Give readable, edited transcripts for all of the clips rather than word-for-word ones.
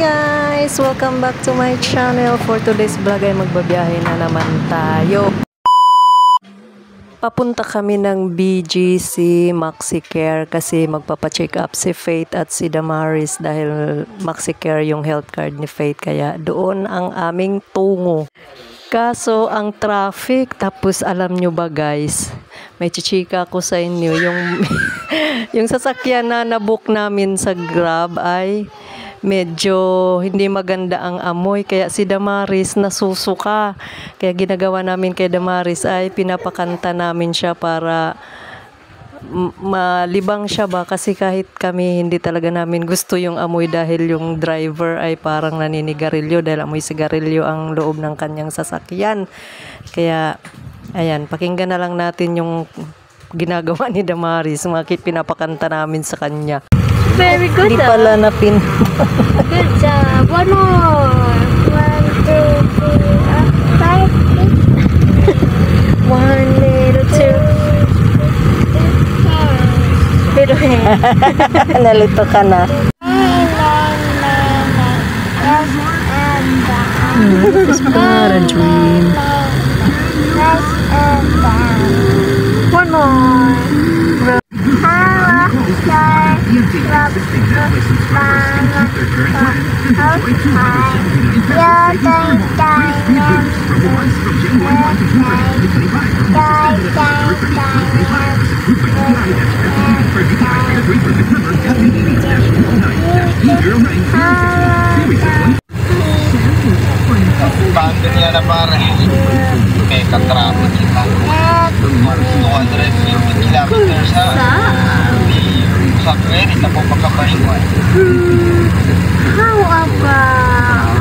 guys! Welcome back to my channel. For today's vlog ay magbabiyahe na naman tayo. Papunta kami ng BGC MaxiCare kasi magpapacheck up si Faith at si Damaris dahil MaxiCare yung health card ni Faith, kaya doon ang aming tungo. Kaso ang traffic, tapos alam nyo ba guys, may chichika ko sa inyo, yung sasakyan na nabook namin sa Grab ay medyo hindi maganda ang amoy, kaya si Damaris nasusuka. Kaya ginagawa namin kay Damaris ay pinapakanta namin siya para malibang siya ba, kasi kahit kami hindi talaga namin gusto yung amoy dahil yung driver ay parang naninigarilyo dahil amoy sigarilyo ang loob ng kanyang sasakyan. Kaya ayan, pakinggan na lang natin yung ginagawa ni Damaris, pinapakanta namin sa kanya. Very good. Hindi pala napin. Good job. One more. 1, 2, 3, 4, 5, 6. 1 little 2. Little hand. Nalito ka na. This is but a dream. One more. Banda niya na pare. May katrapo nila. 250 kilometers sa credit na po pagkapahingan. How about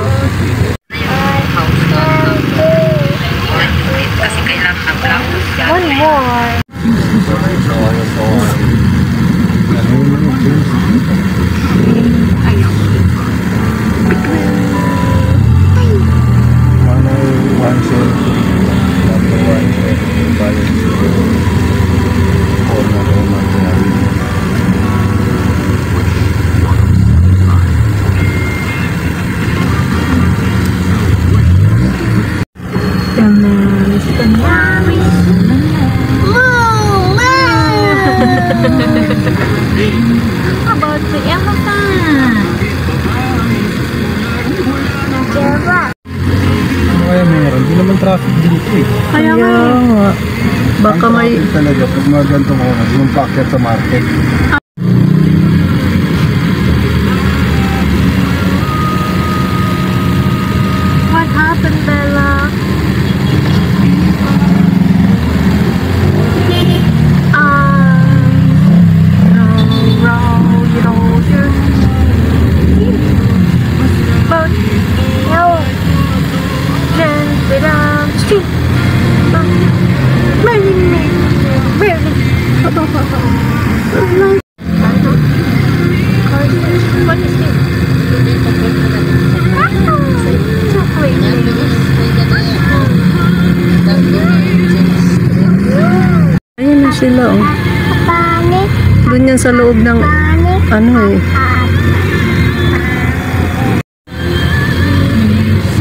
one more? How about the elephant? Kaya meron, hindi naman traffic dito eh. Kaya nga. Baka may... Talaga, pag mga ganito mo, yung packet sa market. What happened, Bella? Ayun na sila oh. Doon yan sa loob ng ano eh.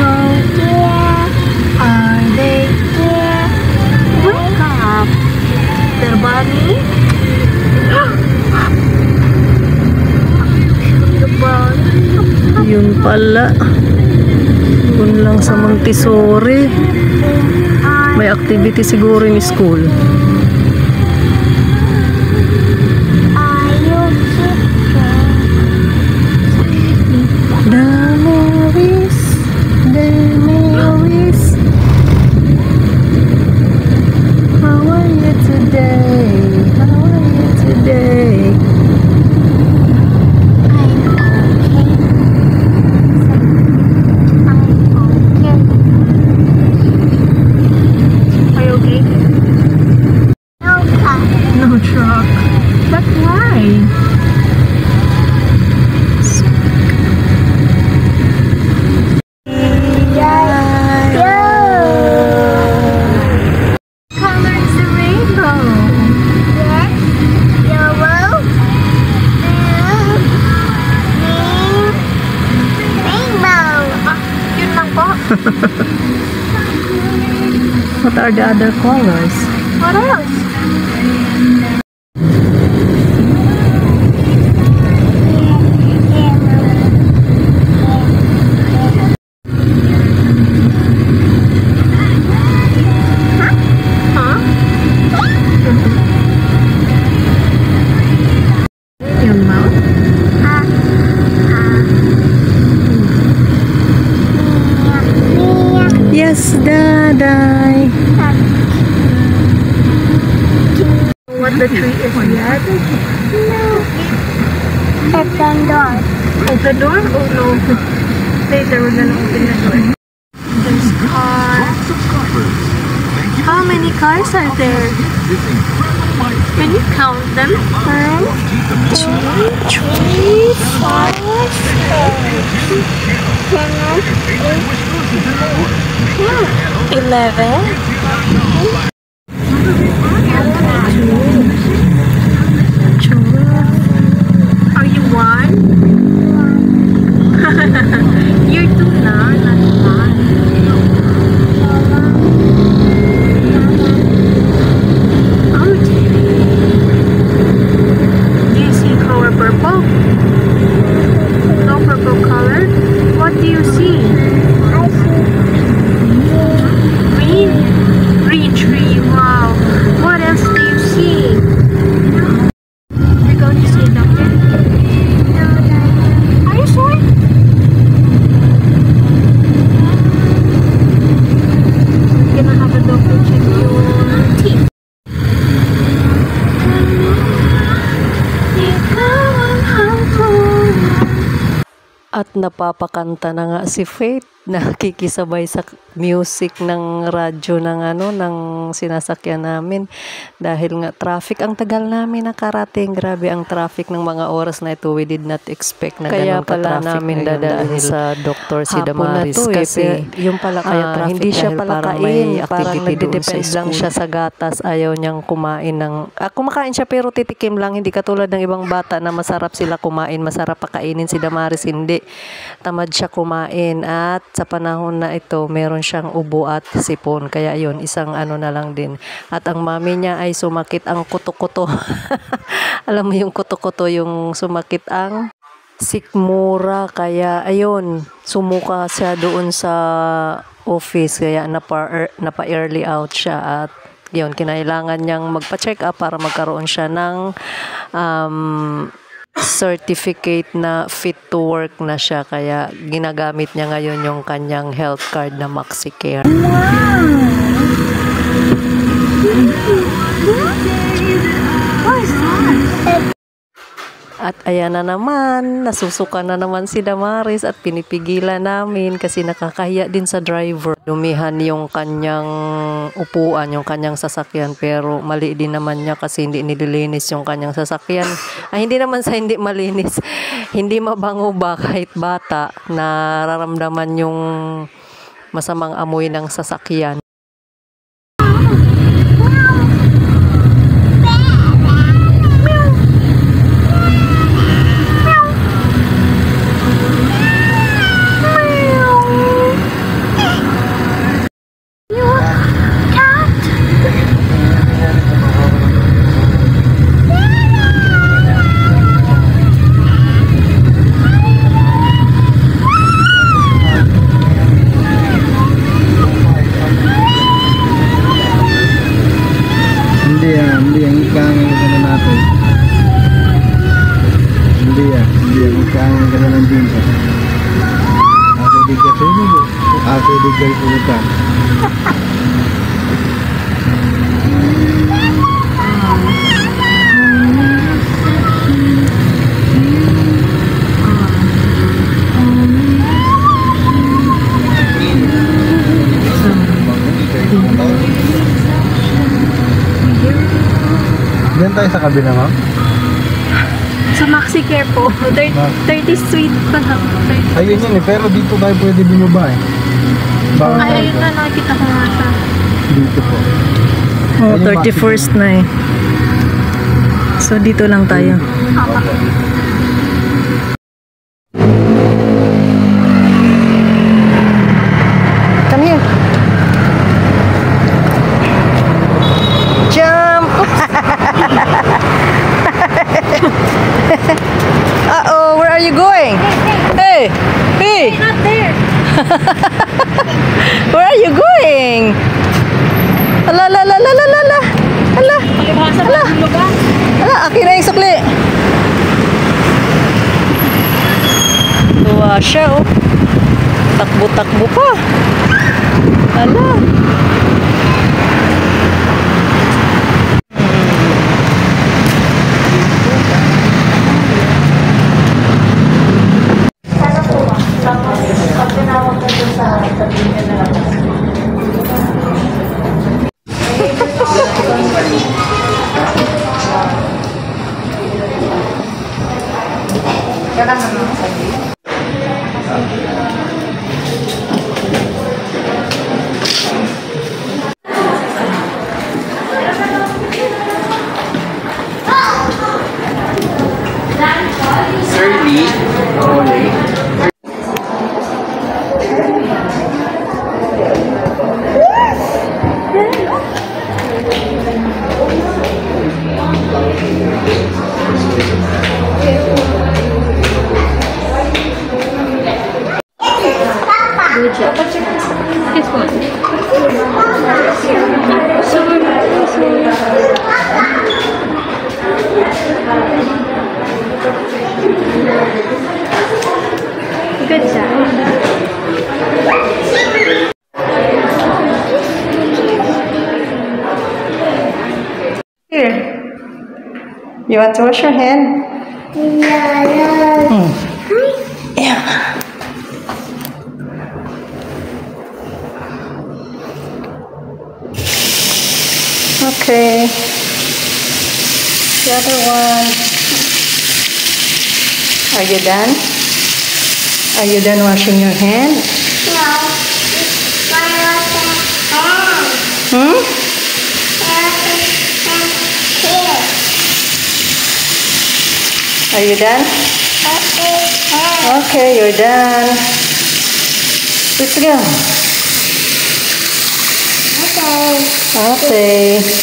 So are they here? Wake up, their bunny. The bunny. Yun pala. Doon lang sa Montessori. May activity siguro in school. Damaris, Damaris, how are you today? How are you today? Are you okay? What are the other colors? What else? Your mouth? Yes, Daday. What the tree is yet? Open door. Open door? Oh no. Later we're gonna open the door. There's cars. How many cars are there? Can you count them? 1, 2, 3, 4, 5, 11. Are you 1? You're 2 na, not 1. Do you see color purple? No purple color? What do you see? Green? Green tree, wow. What else do you see? You're going to see a doctor? Are you sure? We're gonna have a doctor check your teeth. At napapakanta na nga si Faith, nakikisabay sa music ng radyo ng ng sinasakyan namin dahil nga traffic. Ang tagal namin nakarating, grabe ang traffic ng mga oras na ito. We did not expect na ganun ka-traffic namin dadalhin sa Dr. si Damaris kasi yung pala kaya traffic hindi siya pala kain, parang nagdidepend lang siya sa gatas, ayaw niyang kumain ng kumakain siya pero titikim lang, hindi katulad ng ibang bata na masarap sila kumain, masarap pakainin. Si Damaris hindi, tamad siya kumain at sa panahon na ito meron siyang ubo at sipon, kaya yun isang na lang din. At ang mami niya ay sumakit ang kuto-kuto. Alam mo yung kuto-kuto, yung sumakit ang sikmura, kaya ayun sumuka siya doon sa office, kaya napa-early out siya at yun kinailangan niyang magpa-check up para magkaroon siya ng certificate na fit to work na siya, kaya ginagamit niya ngayon yung kanyang health card na MaxiCare. At ayan na naman, nasusuka na naman si Damaris at pinipigilan namin kasi nakakahiya din sa driver. Dumihan yung kanyang upuan, yung kanyang sasakyan, pero mali din naman niya kasi hindi nililinis yung kanyang sasakyan. Ay, hindi naman sa hindi malinis, hindi mabango ba kahit bata, nararamdaman yung masamang amoy ng sasakyan. Hindi ang ikangin natin. Hindi ang ikangin ng jinsa. Ako digay sa inyo. Ako digay po ito. Diyan tayo sa kabila, ma'am? Sa MaxiCare po. 30 sweet pa lang. Ayun yun eh, pero dito tayo pwede bumaba eh. Ay, ayun na, nakikita ko nga siya. Dito po. Oh, 31st na eh. So dito lang tayo. siya, oh. Takbo-takbo pa. Hala. Good job. Here. You want to wash your hand? Yeah. Okay. The other one. Are you done? Are you done washing your hand? No. Hmm? Are you done? Okay, you're done. Let's go. Okay. Okay.